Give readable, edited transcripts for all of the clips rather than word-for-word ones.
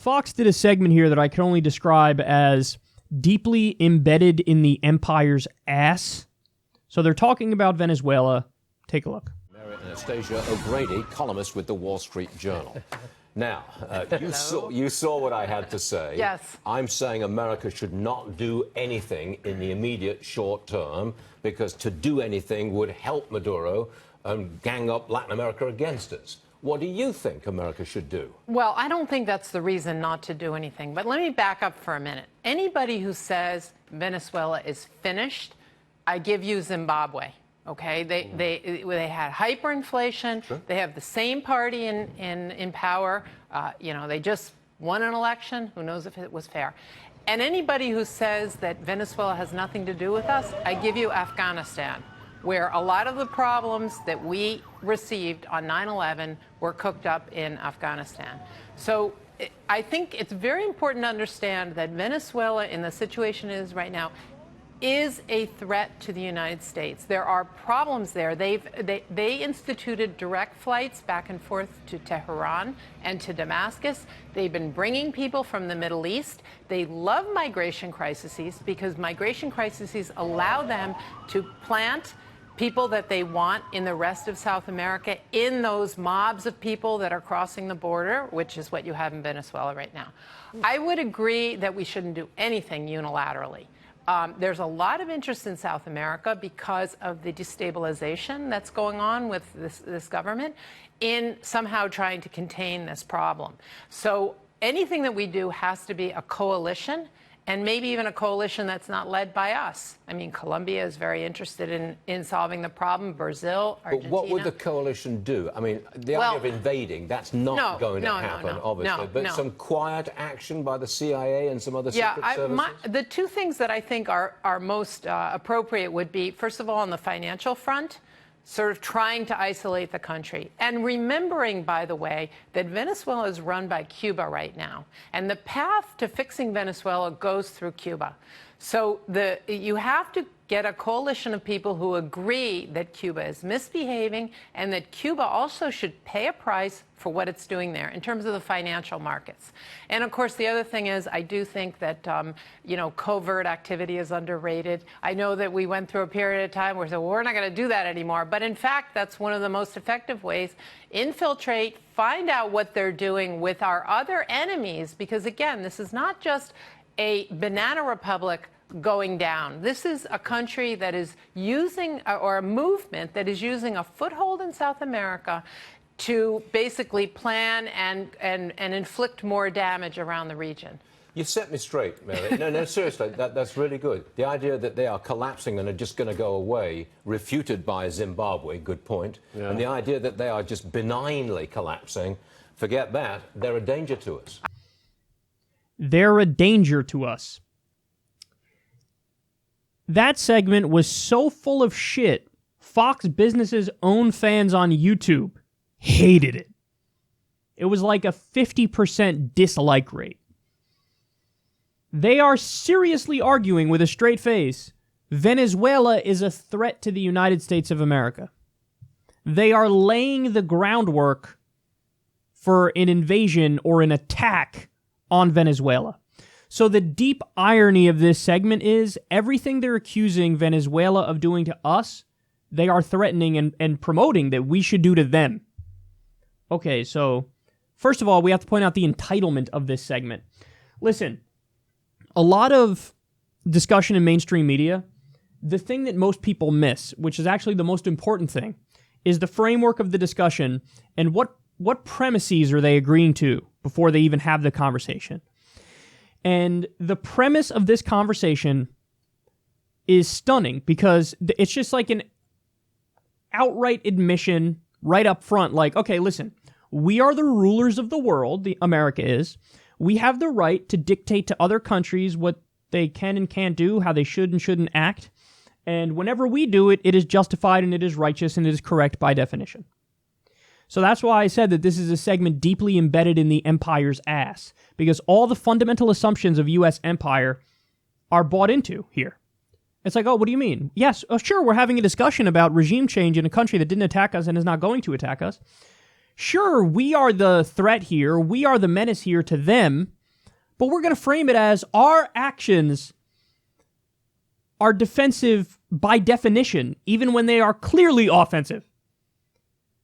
Fox did a segment here that I can only describe as deeply embedded in the empire's ass. So they're talking about Venezuela. Take a look. Mary Anastasia O'Grady, columnist with the Wall Street Journal. Now, you saw what I had to say. Yes. I'm saying America should not do anything in the immediate short term because to do anything would help Maduro and gang up Latin America against us. What do you think America should do? Well, I don't think that's the reason not to do anything. But let me back up for a minute. Anybody who says Venezuela is finished, I give you Zimbabwe. Okay, they had hyperinflation. Sure. They have the same party in power. They just won an election. Who knows if it was fair? And anybody who says that Venezuela has nothing to do with us, I give you Afghanistan, where a lot of the problems that we received on 9/11 were cooked up in Afghanistan. So I think it's very important to understand that Venezuela, in the situation it is right now, is a threat to the United States. There are problems there. They instituted direct flights back and forth to Tehran and to Damascus. They've been bringing people from the Middle East. They love migration crises because migration crises allow them to plant people that they want in the rest of South America, in those mobs of people that are crossing the border, which is what you have in Venezuela right now. I would agree that we shouldn't do anything unilaterally. There's a lot of interest in South America because of the destabilization that's going on with this government in somehow trying to contain this problem. So anything that we do has to be a coalition, and maybe even a coalition that's not led by us. I mean, Colombia is very interested in solving the problem, Brazil, Argentina. But what would the coalition do? I mean, the idea of invading, that's not going to happen, obviously. But some quiet action by the CIA and some other secret services? The two things that I think are most appropriate would be, first of all, on the financial front, sort of trying to isolate the country. And remembering, by the way, that Venezuela is run by Cuba right now. And the path to fixing Venezuela goes through Cuba. So you have to get a coalition of people who agree that Cuba is misbehaving and that Cuba also should pay a price for what it's doing there in terms of the financial markets. And of course, the other thing is, I do think that, covert activity is underrated. I know that we went through a period of time where we said, well, we're not going to do that anymore. But in fact, that's one of the most effective ways. Infiltrate, find out what they're doing with our other enemies, because again, this is not just a banana republic going down. This is a country that is using, or a movement that is using a foothold in South America to basically plan and inflict more damage around the region. You set me straight, Mary. No, seriously, that's really good. The idea that they are collapsing and are just going to go away, refuted by Zimbabwe, good point. Yeah. And the idea that they are just benignly collapsing, forget that, they're a danger to us. They're a danger to us. That segment was so full of shit, Fox Business's own fans on YouTube hated it. It was like a 50% dislike rate. They are seriously arguing with a straight face, Venezuela is a threat to the United States of America. They are laying the groundwork for an invasion or an attack on Venezuela. So the deep irony of this segment is everything they're accusing Venezuela of doing to us, they are threatening and promoting that we should do to them. Okay, so first of all, we have to point out the entitlement of this segment. Listen, a lot of discussion in mainstream media, the thing that most people miss, which is actually the most important thing, is the framework of the discussion and what premises are they agreeing to before they even have the conversation. And the premise of this conversation is stunning because it's just like an outright admission right up front, like, okay, listen, we are the rulers of the world, America is. We have the right to dictate to other countries what they can and can't do, how they should and shouldn't act. And whenever we do it, it is justified and it is righteous and it is correct by definition. So that's why I said that this is a segment deeply embedded in the empire's ass, because all the fundamental assumptions of U.S. empire are bought into here. It's like, oh, what do you mean? Yes, sure, we're having a discussion about regime change in a country that didn't attack us and is not going to attack us. Sure, we are the threat here. We are the menace here to them. But we're going to frame it as our actions are defensive by definition, even when they are clearly offensive.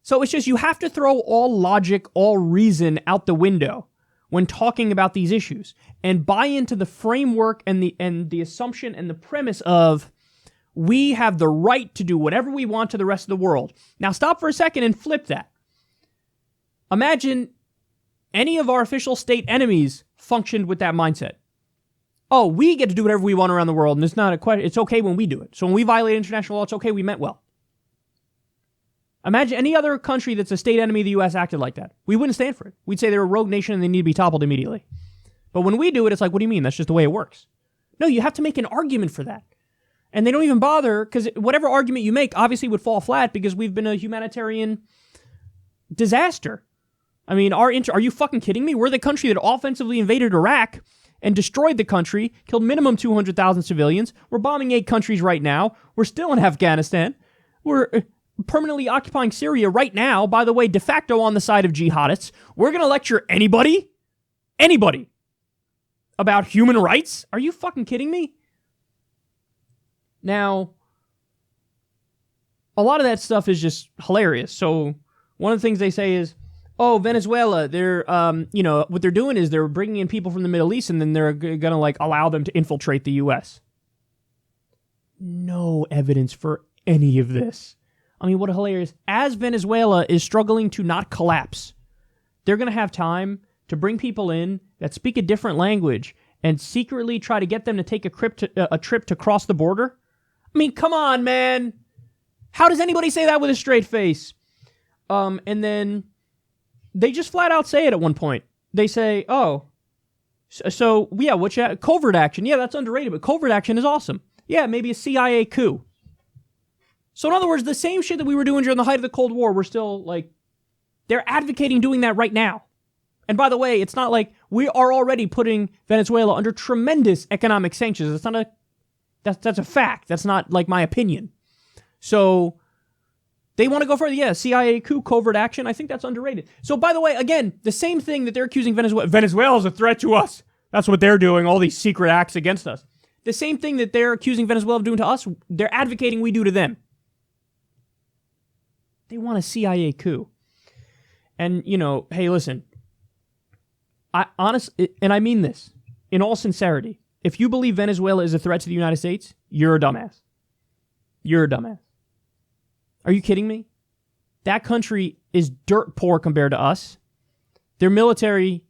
So it's just you have to throw all logic, all reason out the window when talking about these issues and buy into the framework and the assumption and the premise of we have the right to do whatever we want to the rest of the world. Now stop for a second and flip that. Imagine any of our official state enemies functioned with that mindset. Oh, we get to do whatever we want around the world, and it's not a question. It's okay when we do it. So when we violate international law, it's okay. We meant well. Imagine any other country that's a state enemy of the U.S. acted like that. We wouldn't stand for it. We'd say they're a rogue nation and they need to be toppled immediately. But when we do it, it's like, what do you mean? That's just the way it works. No, you have to make an argument for that. And they don't even bother, because whatever argument you make obviously would fall flat because we've been a humanitarian disaster. I mean, are you fucking kidding me? We're the country that offensively invaded Iraq and destroyed the country, killed minimum 200,000 civilians. We're bombing 8 countries right now. We're still in Afghanistan. We're permanently occupying Syria right now, by the way, de facto on the side of jihadists. We're going to lecture anybody about human rights? Are you fucking kidding me? Now, a lot of that stuff is just hilarious. So one of the things they say is, oh, Venezuela, they're, what they're doing is they're bringing in people from the Middle East and then they're going to, like, allow them to infiltrate the U.S. No evidence for any of this. I mean, what a hilarious... As Venezuela is struggling to not collapse, they're going to have time to bring people in that speak a different language and secretly try to get them to take a trip to cross the border? I mean, come on, man. How does anybody say that with a straight face? And then they just flat out say it at one point. They say, oh, so yeah, covert action. Yeah, that's underrated, but covert action is awesome. Yeah, maybe a CIA coup. So in other words, the same shit that we were doing during the height of the Cold War, we're still, like, they're advocating doing that right now. And by the way, it's not like we are already putting Venezuela under tremendous economic sanctions. It's not that's a fact. That's not, like, my opinion. So they want to go further. Yeah, CIA coup, covert action. I think that's underrated. So by the way, again, the same thing that they're accusing Venezuela's a threat to us. That's what they're doing, all these secret acts against us. The same thing that they're accusing Venezuela of doing to us, they're advocating we do to them. They want a CIA coup. And, hey, listen. And I mean this, in all sincerity, if you believe Venezuela is a threat to the United States, you're a dumbass. You're a dumbass. Are you kidding me? That country is dirt poor compared to us. Their military,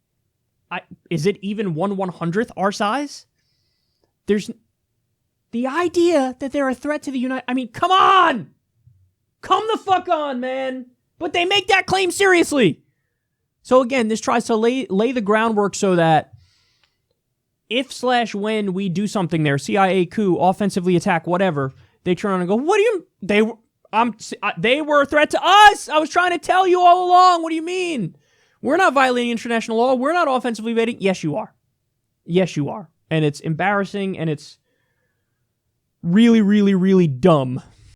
is it even 1/100th our size? There's the idea that they're a threat to the United... I mean, come on! Come the fuck on, man! But they make that claim seriously. So again, this tries to lay the groundwork so that if/when we do something there, CIA coup, offensively attack, whatever, they turn around and go, what do you... They were a threat to us! I was trying to tell you all along! What do you mean? We're not violating international law. We're not offensively invading. Yes, you are. Yes, you are. And it's embarrassing, and it's really, really, really dumb.